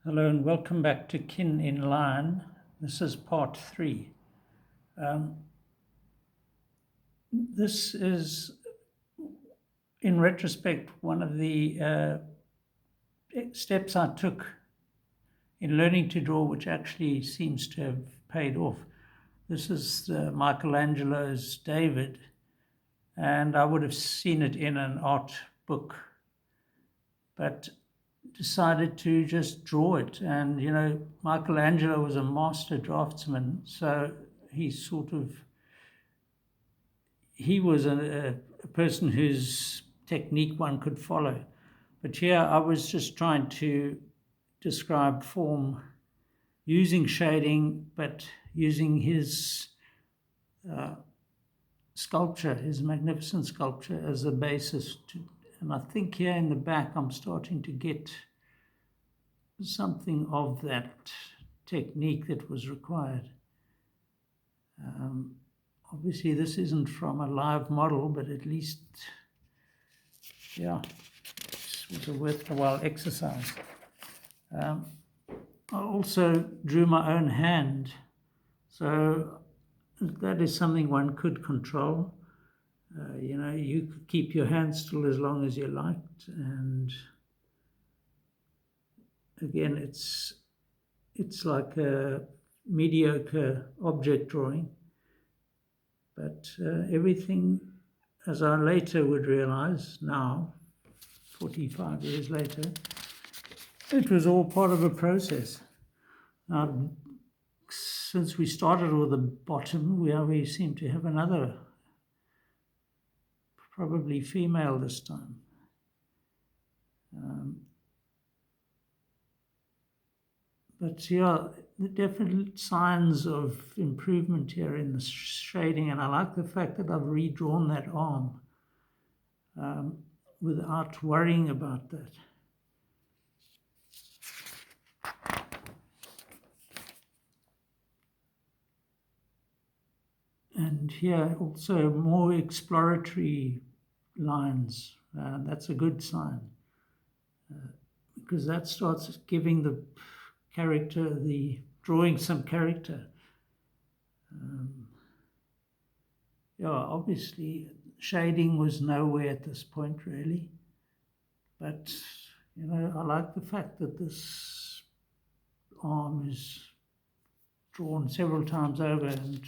Hello and welcome back to Kin in Line. This is part 3. This is, in retrospect, one of the steps I took in learning to draw, which actually seems to have paid off. This is Michelangelo's David, and I would have seen it in an art book, but decided to just draw it. And, Michelangelo was a master draftsman, so he was a person whose technique one could follow. But here I was just trying to describe form using shading, but using his sculpture, his magnificent sculpture, as a basis and I think here in the back I'm starting to get something of that technique that was required. Obviously this isn't from a live model, but at least, it was a worthwhile exercise. I also drew my own hand, so that is something one could control. You could keep your hand still as long as you liked, and again, it's like a mediocre object drawing, but everything, as I later would realize now, 45 years later, it was all part of a process. Now, since we started with the bottom, we seem to have another, probably female this time. But the definite signs of improvement here in the shading, and I like the fact that I've redrawn that arm without worrying about that. And here also more exploratory lines. That's a good sign, because that starts giving the character, drawing some character. Obviously shading was nowhere at this point really, but I like the fact that this arm is drawn several times over, and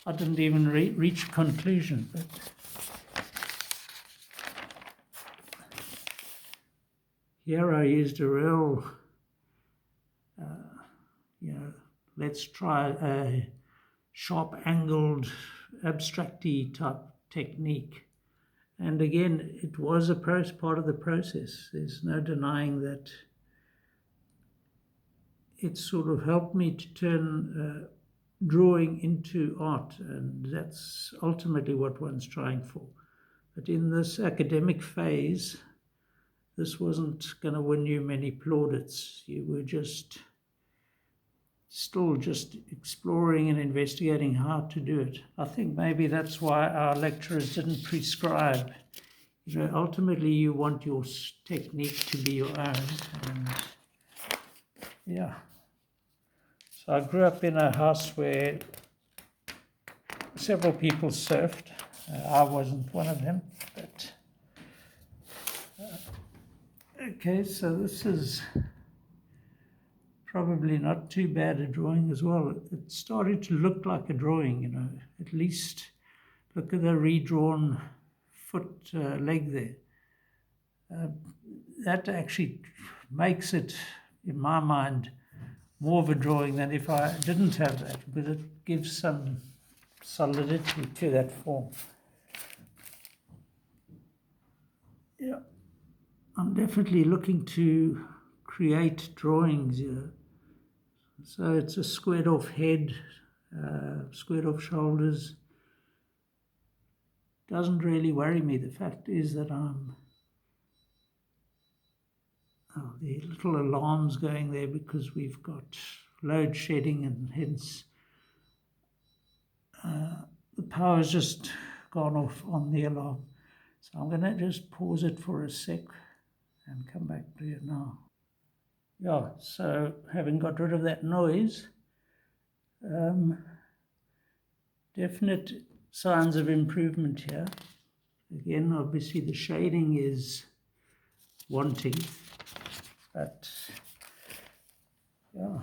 I didn't even reach a conclusion, but here I used a real let's try a sharp angled abstracty type technique. And again, it was a part of the process. There's no denying that it sort of helped me to turn drawing into art, and that's ultimately what one's trying for. But in this academic phase, this wasn't going to win you many plaudits. You were still just exploring and investigating how to do it. I think maybe that's why our lecturers didn't prescribe. Ultimately you want your technique to be your own. And so I grew up in a house where several people surfed. I wasn't one of them, but okay, so this is probably not too bad a drawing as well. It started to look like a drawing, at least look at the redrawn foot leg there. That actually makes it, in my mind, more of a drawing than if I didn't have that, because it gives some solidity to that form. Yeah, I'm definitely looking to create drawings here. So it's a squared off head, squared off shoulders. Doesn't really worry me. The fact is that the little alarm's going there because we've got load shedding, and hence the power's just gone off on the alarm. So I'm going to just pause it for a sec and come back to it now. Yeah, so having got rid of that noise, definite signs of improvement here. Again, obviously the shading is wanting, but yeah,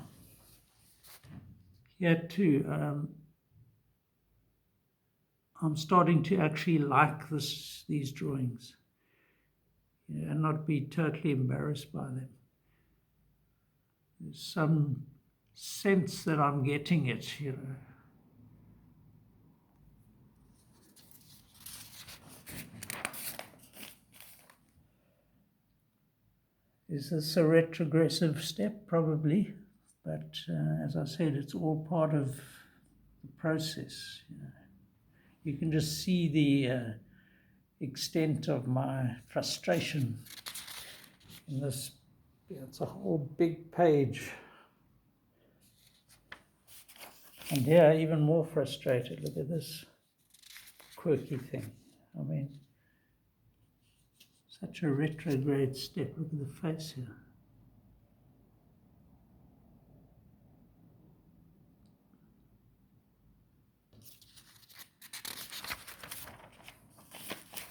here too, I'm starting to actually like these drawings, and not be totally embarrassed by them. There's some sense that I'm getting it, Is this a retrogressive step? Probably. But as I said, it's all part of the process. You can just see the extent of my frustration in this. It's a whole big page. And here, even more frustrated. Look at this quirky thing. I mean, such a retrograde step. Look at the face here.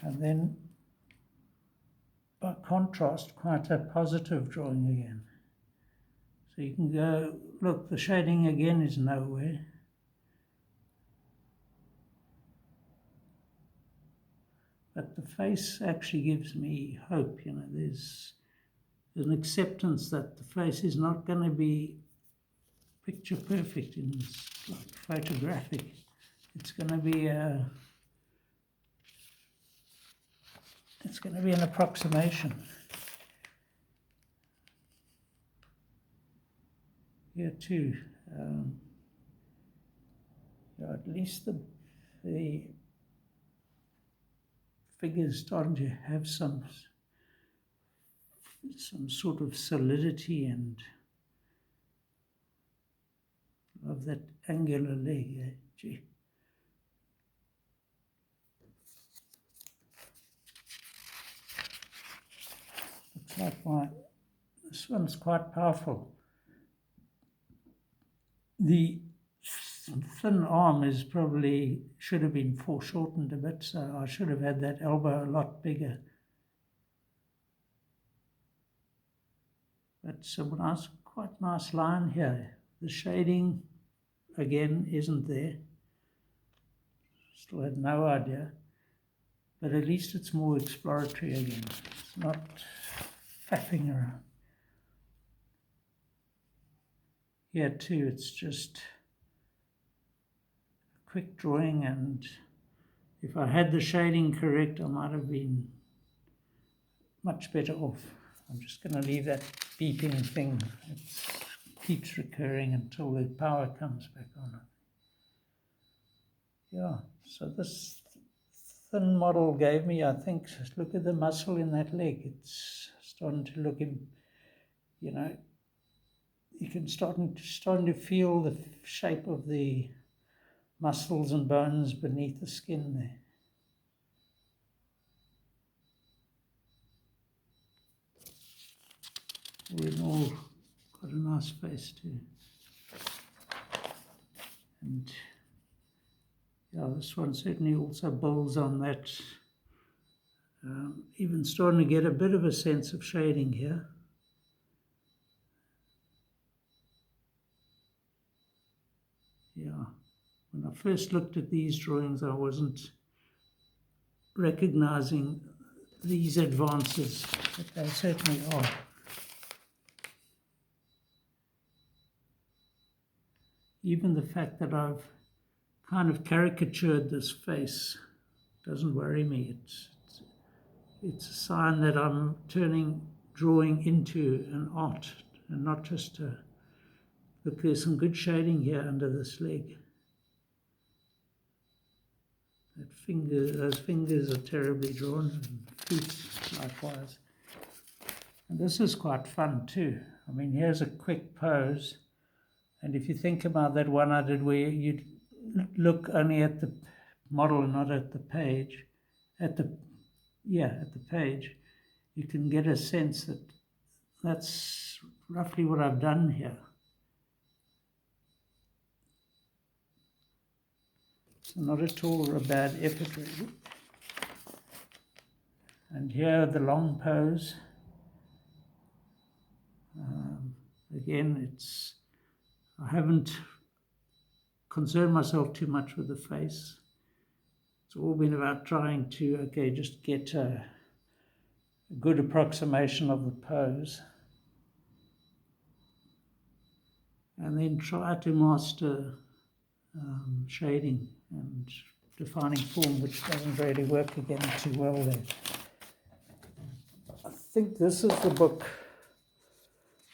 And then, by contrast, quite a positive drawing again. So you can go, look, the shading again is nowhere. But the face actually gives me hope, there's an acceptance that the face is not going to be picture perfect in this, like photographic. It's going to be an approximation. Here too, at least the figure's starting to have some sort of solidity, and of that angular leg. Gee. Looks like this one's quite powerful. The thin arm should have been foreshortened a bit, so I should have had that elbow a lot bigger. But quite nice line here. The shading, again, isn't there. Still had no idea. But at least it's more exploratory again. It's not faffing around. Here too, it's just a quick drawing, and if I had the shading correct, I might have been much better off. I'm just going to leave that beeping thing. It keeps recurring until the power comes back on. Yeah, so this thin model gave me, I think, look at the muscle in that leg. It's starting to look in, you can starting to feel the shape of the muscles and bones beneath the skin there. We've all got a nice face too. And yeah, this one certainly also builds on that. Even starting to get a bit of a sense of shading here. Yeah, when I first looked at these drawings, I wasn't recognizing these advances, but they certainly are. Even the fact that I've kind of caricatured this face doesn't worry me. It's a sign that I'm turning drawing into an art, and not just a... Look, there's some good shading here under this leg. Those fingers are terribly drawn, and feet likewise. And this is quite fun too. I mean, here's a quick pose, and if you think about that one I did where you'd look only at the model and not at the page, at the page, you can get a sense that that's roughly what I've done here. So not at all a bad effort, really. And here the long pose. Again, I haven't concerned myself too much with the face. It's all been about trying to, just get a good approximation of the pose. And then try to master shading and defining form, which doesn't really work again too well there. I think this is the book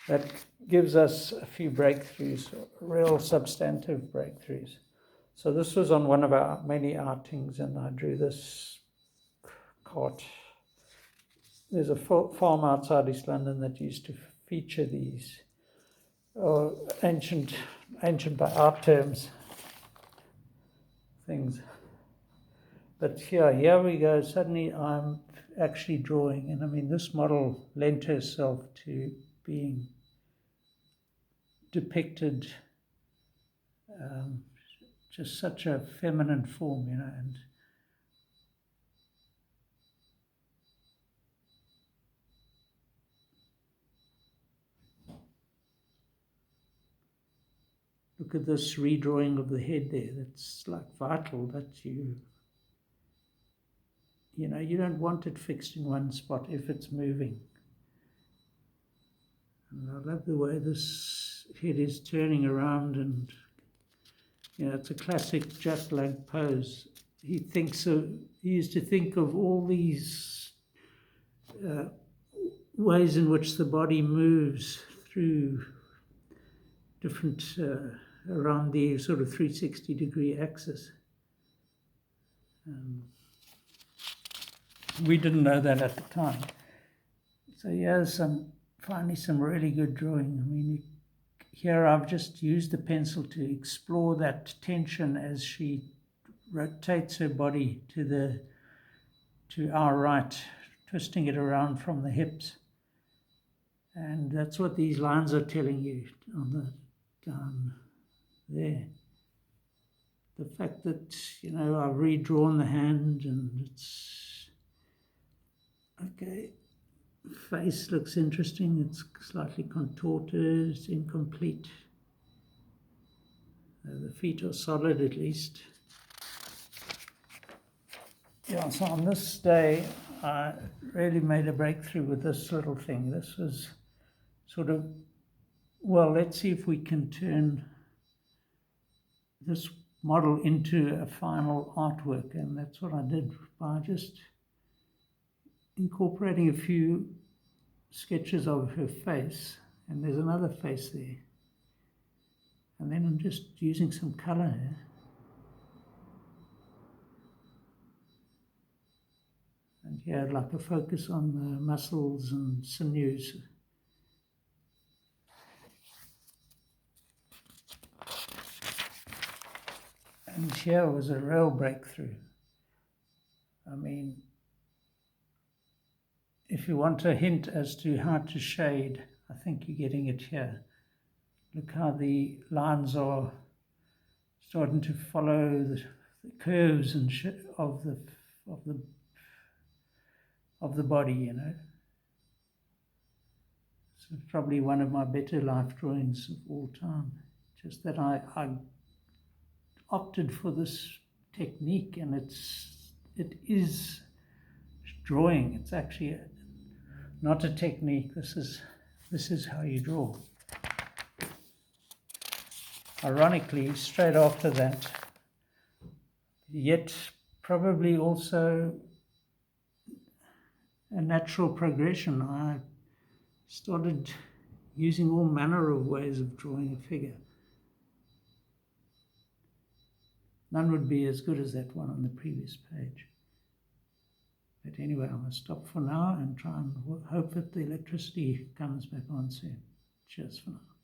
that gives us a few breakthroughs, real substantive breakthroughs. So this was on one of our many outings, and I drew this cart. There's a farm outside East London that used to feature these ancient by our terms things. But here we go. Suddenly I'm actually drawing, and I mean this model lent herself to being depicted just such a feminine form, and look at this redrawing of the head there. That's like vital that you don't want it fixed in one spot if it's moving. And I love the way this head is turning around, and it's a classic Jack Lugg pose. He used to think of all these ways in which the body moves through different around the sort of 360-degree axis. We didn't know that at the time. So here's finally some really good drawing. I mean, here I've just used the pencil to explore that tension as she rotates her body to our right, twisting it around from the hips. And that's what these lines are telling you down there. The fact that, I've redrawn the hand, and it's okay. Face looks interesting. It's slightly contorted, it's incomplete. The feet are solid at least. Yeah, so on this day, I really made a breakthrough with this little thing. This was sort of, let's see if we can turn this model into a final artwork. And that's what I did by just incorporating a few sketches of her face, and there's another face there, and then I'm just using some color here, and here like a focus on the muscles and sinews. And here was a real breakthrough. I mean, if you want a hint as to how to shade, I think you're getting it here. Look how the lines are starting to follow the curves and of the body, So it's probably one of my better life drawings of all time. Just that I opted for this technique, and it is drawing. It's actually not a technique. This is how you draw. Ironically, straight after that, yet probably also a natural progression, I started using all manner of ways of drawing a figure. None would be as good as that one on the previous page. But anyway, I must stop for now and try and hope that the electricity comes back on soon. Cheers for now.